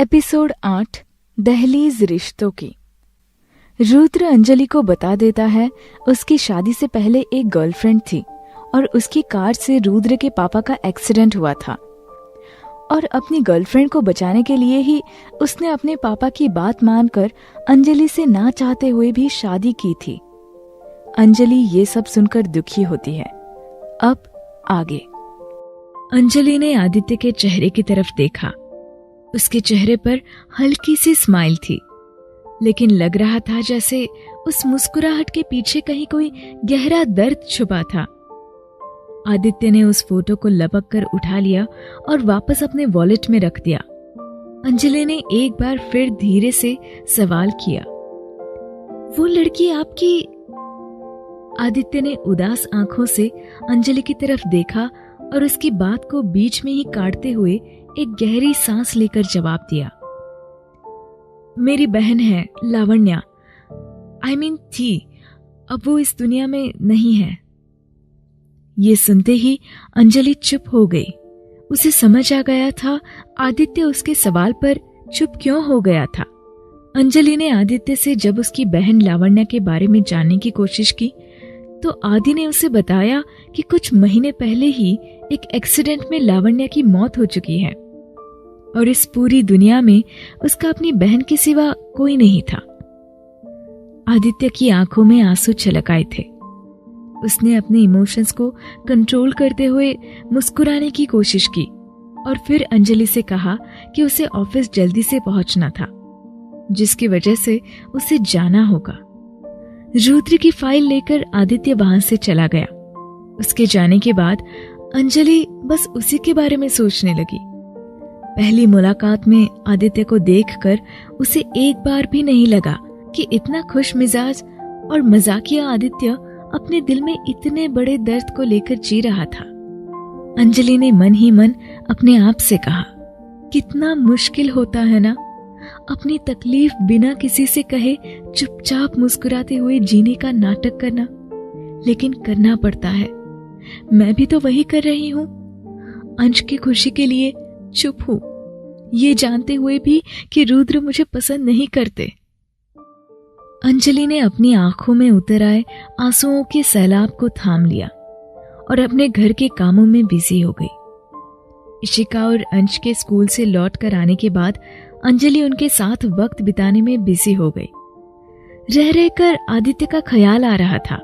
Episode 8 दहलीज रिश्तों की। रुद्र अंजलि को बता देता है उसकी शादी से पहले एक गर्लफ्रेंड थी और उसकी कार से रुद्र के पापा का एक्सीडेंट हुआ था और अपनी गर्लफ्रेंड को बचाने के लिए ही उसने अपने पापा की बात मानकर अंजलि से ना चाहते हुए भी शादी की थी। अंजलि ये सब सुनकर दुखी होती है। अब आगे। अंजलि ने आदित्य के चेहरे की तरफ देखा। उसके चेहरे पर हल्की सी स्माइल थी, लेकिन लग रहा था जैसे उस मुस्कुराहट के पीछे कहीं कोई गहरा दर्द छुपा था। आदित्य ने उस फोटो को लपक कर उठा लिया और वापस अपने वॉलेट में रख दिया। अंजलि ने एक बार फिर धीरे से सवाल किया, वो लड़की आपकी? आदित्य ने उदास आंखों से अंजलि की तरफ देखा और उसकी बात को बीच में ही काटते हुए एक गहरी सांस लेकर जवाब दिया, मेरी बहन है लावण्या। थी, अब वो इस दुनिया में नहीं है। ये सुनते ही अंजलि चुप हो गई। उसे समझ आ गया था आदित्य उसके सवाल पर चुप क्यों हो गया था। अंजलि ने आदित्य से जब उसकी बहन लावण्या के बारे में जानने की कोशिश की तो आदि ने उसे बताया कि कुछ महीने पहले ही एक एक्सीडेंट में लावण्या की मौत हो चुकी है और इस पूरी दुनिया में उसका अपनी बहन के सिवा कोई नहीं था। आदित्य की आंखों में आंसू छलक आए थे। उसने अपने इमोशंस को कंट्रोल करते हुए मुस्कुराने की कोशिश की और फिर अंजलि से कहा कि उसे ऑफिस जल्दी से पहुंचना था, जिसकी वजह से उसे जाना होगा। रुद्र की फाइल लेकर आदित्य वहां से चला गया। उसके जाने के बाद अंजलि बस उसी के बारे में सोचने लगी। पहली मुलाकात में आदित्य को देखकर उसे एक बार भी नहीं लगा कि इतना खुश मिजाज और मजाकिया आदित्य अपने दिल में इतने बड़े दर्द को लेकर जी रहा था। अंजलि ने मन ही मन अपने आप से कहा, कितना मुश्किल होता है ना अपनी तकलीफ बिना किसी से कहे चुपचाप मुस्कुराते हुए जीने का नाटक करना, लेकिन करना पड़ता है। मैं भी तो वही कर रही हूँ। अंश की खुशी के लिए चुप हूँ, ये जानते हुए भी कि रुद्र मुझे पसंद नहीं करते। अंजलि ने अपनी आंखों में उतर आए आंसुओं के सैलाब को थाम लिया और अपने घर के कामों में बिजी हो गई। इशिका और अंश के स्कूल से लौट कर आने के बाद अंजलि उनके साथ वक्त बिताने में बिजी हो गई। रह रहकर आदित्य का ख्याल आ रहा था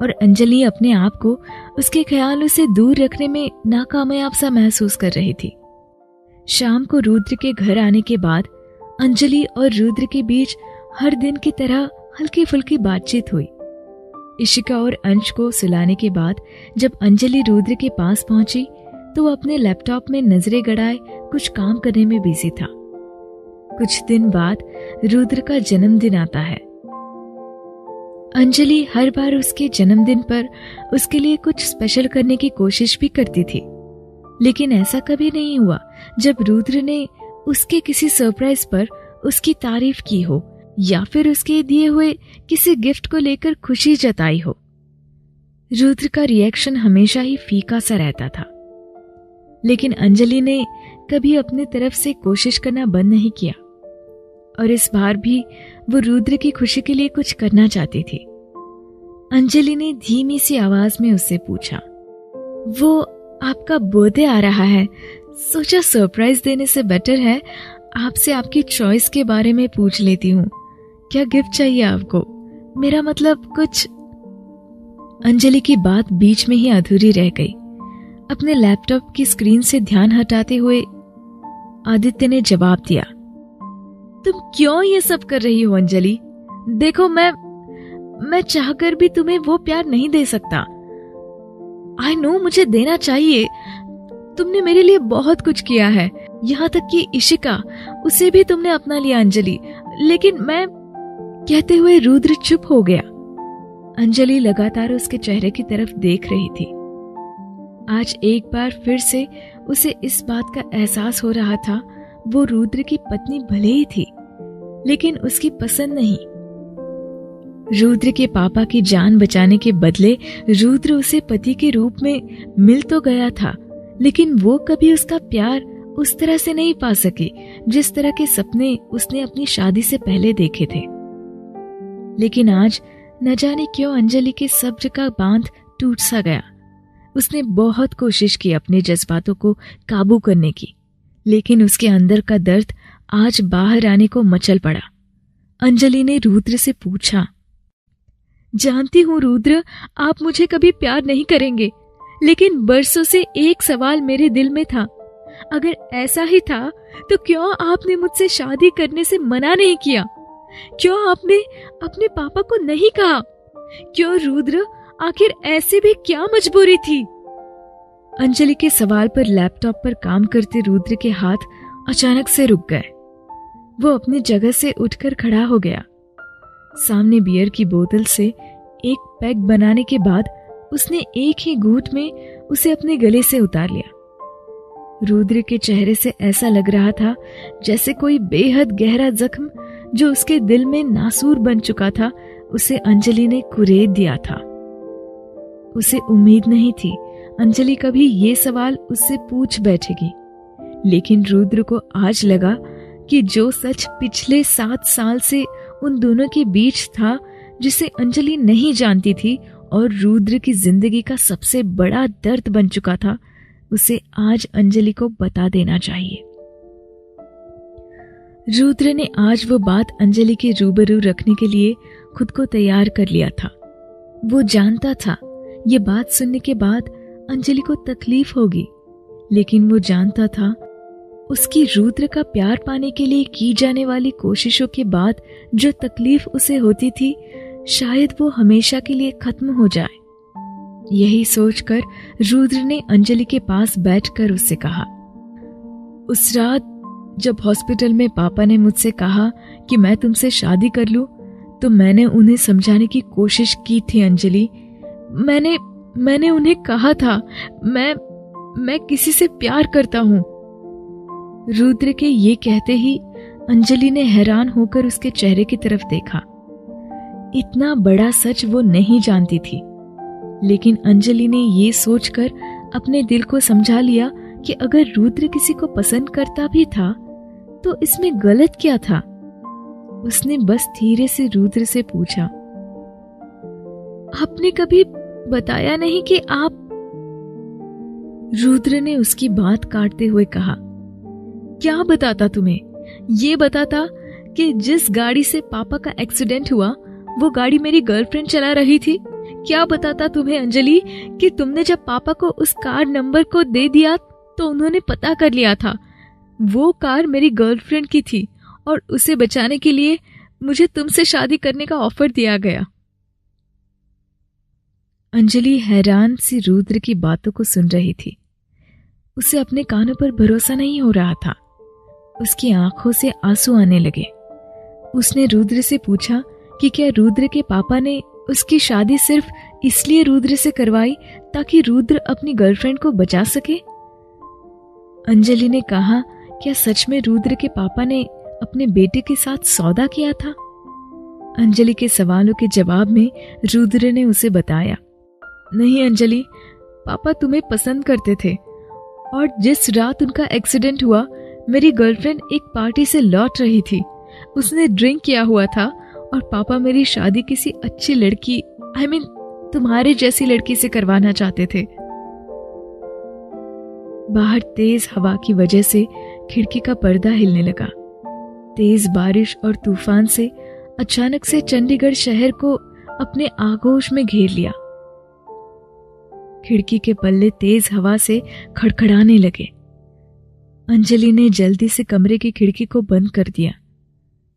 और अंजलि अपने आप को उसके ख्यालों से दूर रखने में नाकामयाब सा महसूस कर रही थी। शाम को रुद्र के घर आने के बाद अंजलि और रुद्र के बीच हर दिन की तरह हल्की फुल्की बातचीत हुई। इशिका और अंश को सुलाने के बाद जब अंजलि रुद्र के पास पहुंची तो वो अपने लैपटॉप में नजरें गड़ाए कुछ काम करने में बिजी था। कुछ दिन बाद रुद्र का जन्मदिन आता है। अंजलि हर बार उसके जन्मदिन पर उसके लिए कुछ स्पेशल करने की कोशिश भी करती थी, लेकिन ऐसा कभी नहीं हुआ जब रुद्र ने उसके किसी सरप्राइज पर उसकी तारीफ की हो या फिर उसके दिए हुए किसी गिफ्ट को लेकर खुशी जताई हो। रुद्र का रिएक्शन हमेशा ही फीका सा रहता था, लेकिन अंजलि ने कभी अपनी तरफ से कोशिश करना बंद नहीं किया और इस बार भी वो रुद्र की खुशी के लिए कुछ करना चाहती थी। अंजलि ने धीमी सी आवाज में उससे पूछा, वो आपका बर्थडे आ रहा है, सोचा सरप्राइज देने से बेटर है आपसे आपकी चॉइस के बारे में पूछ लेती हूँ। क्या गिफ्ट चाहिए आपको? मेरा मतलब कुछ। अंजलि की बात बीच में ही अधूरी रह गई। अपने लैपटॉप की स्क्रीन से ध्यान हटाते हुए आदित्य ने जवाब दिया, तुम क्यों ये सब कर रही हो अंजलि? देखो मैं चाहकर भी तुम्हें वो प्यार नहीं दे सकता। आई नो मुझे देना चाहिए। तुमने मेरे लिए बहुत कुछ किया है, यहाँ तक कि इशिका, उसे भी तुमने अपना लिया अंजलि, लेकिन मैं। कहते हुए रुद्र चुप हो गया। अंजलि लगातार उसके चेहरे की तरफ देख रही थी। आज एक बार फिर से उसे इस बात का एहसास हो रहा था, वो रुद्र की पत्नी भले ही थी, लेकिन उसकी पसंद नहीं। रुद्र के पापा की जान बचाने के बदले रुद्र उसे पति के रूप में मिल तो गया था, लेकिन वो कभी उसका प्यार उस तरह से नहीं पा सकी जिस तरह के सपने उसने अपनी शादी से पहले देखे थे। लेकिन आज न जाने क्यों अंजलि के सब्र का बांध टूट सा गया। उसने बहुत कोशिश की अपने जज्बातों को काबू करने की, लेकिन उसके अंदर का दर्द आज बाहर आने को मचल पड़ा। अंजलि ने रुद्र से पूछा, जानती हूं रुद्र, आप मुझे कभी प्यार नहीं करेंगे, लेकिन बरसों से एक सवाल मेरे दिल में था। अगर ऐसा ही था तो क्यों आपने मुझसे शादी करने से मना नहीं किया? क्यों आपने अपने पापा को नहीं कहा? क्यों रुद्र, आखिर ऐसे भी क्या मजबूरी थी? अंजलि के सवाल पर लैपटॉप पर काम करते रुद्र के हाथ अचानक से रुक गए। वो अपनी जगह से उठकर खड़ा हो गया। सामने बियर की बोतल से एक पैग बनाने के बाद उसने एक ही घूंट में उसे अपने गले से उतार लिया। रुद्र के चेहरे से ऐसा लग रहा था जैसे कोई बेहद गहरा जख्म जो उसके दिल में नासूर बन चुका था, उसे अंजलि ने कुरेद दिया था। उसे उम्मीद नहीं थी अंजलि कभी ये सवाल उससे पूछ बैठेगी, लेकिन रुद्र को आज लगा कि जो सच पिछले 7 साल से उन दोनों के बीच था, जिसे अंजलि नहीं जानती थी और रुद्र की जिंदगी का सबसे बड़ा दर्द बन चुका था, उसे आज अंजलि को बता देना चाहिए। रुद्र ने आज वो बात अंजलि के रूबरू रखने के लिए खुद को तैयार कर लिया था। वो जानता था ये बात सुनने के बाद अंजलि को तकलीफ होगी, लेकिन वो जानता था उसकी रुद्र का प्यार पाने के लिए की जाने वाली कोशिशों के बाद जो तकलीफ उसे होती थी, शायद वो हमेशा के लिए खत्म हो जाए। यही सोचकर रुद्र ने अंजलि के पास बैठकर उससे कहा, उस रात जब हॉस्पिटल में पापा ने मुझसे कहा कि मैं तुमसे शादी कर लूं, तो मैंने उन्हें समझाने की कोशिश की थी अंजलि। मैंने उन्हें कहा था मैं किसी से प्यार करता हूं। रुद्र के ये कहते ही अंजलि ने हैरान होकर उसके चेहरे की तरफ देखा। इतना बड़ा सच वो नहीं जानती थी, लेकिन अंजलि ने ये सोचकर अपने दिल को समझा लिया कि अगर रुद्र किसी को पसंद करता भी था तो इसमें गलत क्या था। उसने बस धीरे से रुद्र से पूछा, आपने कभी बताया नहीं कि आप? रुद्र ने उसकी बात काटते हुए कहा, क्या बताता तुम्हें? ये बताता कि जिस गाड़ी से पापा का एक्सीडेंट हुआ वो गाड़ी मेरी गर्लफ्रेंड चला रही थी? क्या बताता तुम्हें अंजलि कि तुमने जब पापा को उस कार नंबर को दे दिया तो उन्होंने पता कर लिया था वो कार मेरी गर्लफ्रेंड की थी और उसे बचाने के लिए मुझे तुमसे शादी करने का ऑफर दिया गया। अंजलि हैरान सी रुद्र की बातों को सुन रही थी। उसे अपने कानों पर भरोसा नहीं हो रहा था। उसकी आंखों से आंसू आने लगे। उसने रुद्र से पूछा कि क्या रुद्र के पापा ने उसकी शादी सिर्फ इसलिए रुद्र से करवाई ताकि रुद्र अपनी गर्लफ्रेंड को बचा सके? अंजलि ने कहा, क्या सच में रुद्र के पापा ने अपने बेटे के साथ सौदा किया था? अंजलि के सवालों के जवाब में रुद्र ने उसे बताया, नहीं अंजलि, पापा तुम्हें पसंद करते थे और जिस रात उनका एक्सीडेंट हुआ मेरी गर्लफ्रेंड एक पार्टी से लौट रही थी। उसने ड्रिंक किया हुआ था और पापा मेरी शादी किसी अच्छी लड़की, तुम्हारे जैसी लड़की से करवाना चाहते थे। बाहर तेज हवा की वजह से खिड़की का पर्दा हिलने लगा। तेज बारिश और तूफान से अचानक से चंडीगढ़ शहर को अपने आगोश में घेर लिया। खिड़की के पल्ले तेज हवा से खड़खड़ाने लगे। अंजलि ने जल्दी से कमरे की खिड़की को बंद कर दिया,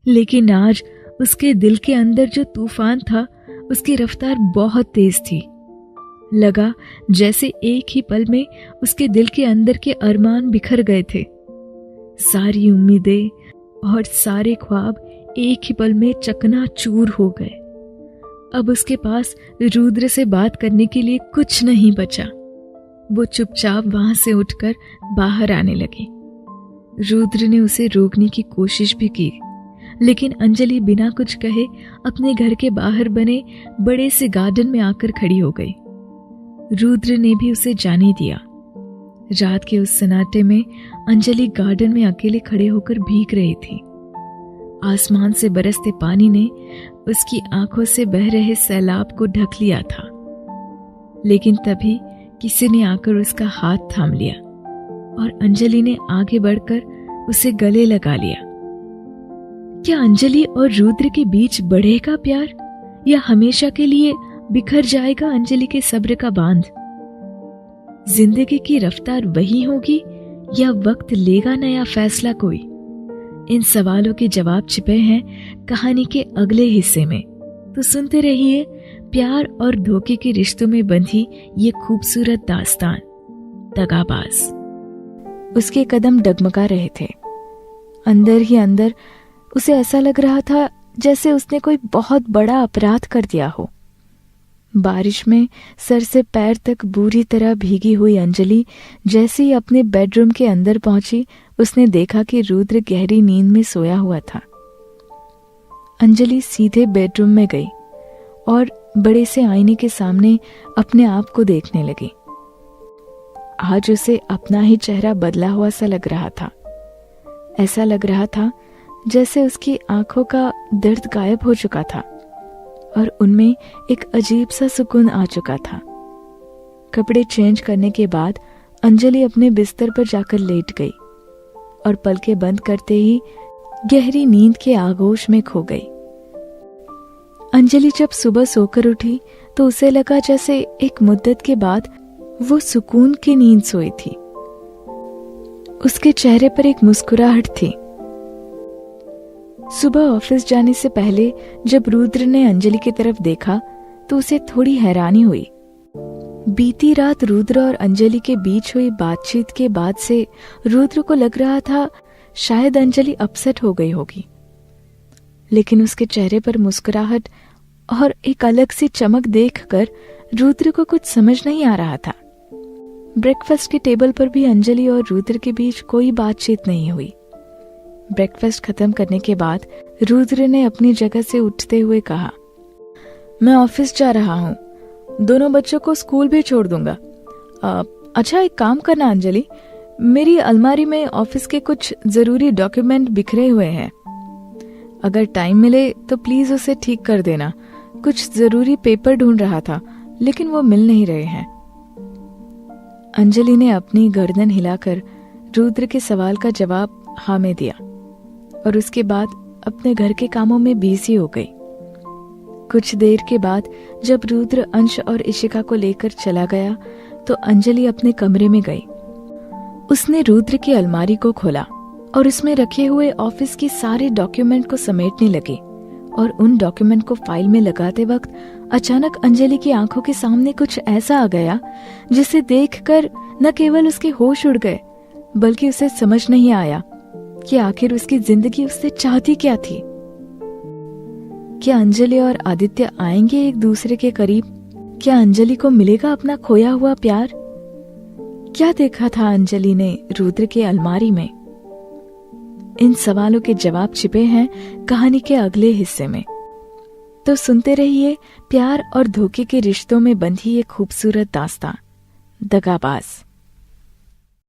लेकिन आज उसके दिल के अंदर जो तूफान था उसकी रफ्तार बहुत तेज थी। लगा जैसे एक ही पल में उसके दिल के अंदर के अरमान बिखर गए थे। सारी उम्मीदें और सारे ख्वाब एक ही पल में चकनाचूर हो गए। अब उसके पास रुद्र से बात करने के लिए कुछ नहीं बचा। वो चुपचाप वहां से उठकर बाहर आने लगी। रुद्र ने उसे रोकने की कोशिश भी की, लेकिन अंजलि बिना कुछ कहे अपने घर के बाहर बने बड़े से गार्डन में आकर खड़ी हो गई। रुद्र ने भी उसे जाने दिया। रात के उस सन्नाटे में अंजलि गार्डन में अकेले खड़े होकर भीग रही थी। आसमान से बरसते पानी ने उसकी आंखों से बह रहे सैलाब को ढक लिया था, लेकिन तभी किसी ने आकर उसका हाथ थाम लिया और अंजलि ने आगे बढ़कर उसे गले लगा लिया। क्या अंजलि और रुद्र के बीच बढ़ेगा प्यार, या हमेशा के लिए बिखर जाएगा अंजलि के सब्र का बांध? जिंदगी की रफ्तार वही होगी या वक्त लेगा नया फैसला कोई? इन सवालों के जवाब छिपे हैं कहानी के अगले हिस्से में, तो सुनते रहिए प्यार और धोखे के रिश्तों में बंधी ये खूबसूरत दास्तान, दगाबाज। उसके कदम डगमगा रहे थे। अंदर ही अंदर उसे ऐसा लग रहा था जैसे उसने कोई बहुत बड़ा अपराध कर दिया हो। बारिश में सर से पैर तक बुरी तरह भीगी हुई अंजलि जैसे ही अपने बेडरूम के अंदर पहुंची, उसने देखा कि रुद्र गहरी नींद में सोया हुआ था। अंजलि सीधे बेडरूम में गई और बड़े से आईने के सामने अपने आप को देखने लगी। आज उसे अपना ही चेहरा बदला हुआ सा लग रहा था। ऐसा लग रहा था जैसे उसकी आंखों का दर्द गायब हो चुका था और उनमें एक अजीब सा सुकून आ चुका था। कपड़े चेंज करने के बाद अंजलि अपने बिस्तर पर जाकर लेट गई और पलकें बंद करते ही गहरी नींद के आगोश में खो गई। अंजलि जब सुबह सोकर उठी तो उसे लगा जैसे एक मुद्दत के बाद वो सुकून की नींद सोई थी। उसके चेहरे पर एक मुस्कुराहट थी। सुबह ऑफिस जाने से पहले जब रुद्र ने अंजलि की तरफ देखा तो उसे थोड़ी हैरानी हुई। बीती रात रुद्र और अंजलि के बीच हुई बातचीत के बाद से रुद्र को लग रहा था शायद अंजलि अपसेट हो गई होगी, लेकिन उसके चेहरे पर मुस्कुराहट और एक अलग सी चमक देखकर रुद्र को कुछ समझ नहीं आ रहा था। ब्रेकफास्ट के टेबल पर भी अंजलि और रुद्र के बीच कोई बातचीत नहीं हुई। ब्रेकफास्ट खत्म करने के बाद रुद्र ने अपनी जगह से उठते हुए कहा, मैं ऑफिस जा रहा हूँ, दोनों बच्चों को स्कूल भी छोड़ दूंगा। अच्छा एक काम करना अंजलि, मेरी अलमारी में ऑफिस के कुछ जरूरी डॉक्यूमेंट बिखरे हुए हैं, अगर टाइम मिले तो प्लीज उसे ठीक कर देना। कुछ जरूरी पेपर ढूंढ रहा था लेकिन वो मिल नहीं रहे हैं। अंजलि ने अपनी गर्दन हिलाकर रुद्र के सवाल का जवाब हाँ में दिया और उसके बाद अपने घर के कामों में बिजी हो गई। कुछ देर के बाद जब रुद्र अंश और इशिका को लेकर चला गया तो अंजलि अपने कमरे में गई। उसने रुद्र की अलमारी को खोला और उसमें रखे हुए ऑफिस के सारे डॉक्यूमेंट को समेटने लगी और उन डॉक्यूमेंट को फाइल में लगाते वक्त अचानक अंजलि की आंखों के सामने कुछ ऐसा आ गया जिसे देखकर न केवल उसके होश उड़ गए बल्कि उसे समझ नहीं आया कि आखिर उसकी जिंदगी उससे चाहती क्या थी। क्या अंजलि और आदित्य आएंगे एक दूसरे के करीब? क्या अंजलि को मिलेगा अपना खोया हुआ प्यार? क्या देखा था अंजलि ने रुद्र के अलमारी में? इन सवालों के जवाब छिपे हैं कहानी के अगले हिस्से में, तो सुनते रहिए प्यार और धोखे के रिश्तों में बंधी ये खूबसूरत दास्तान, दगाबाज।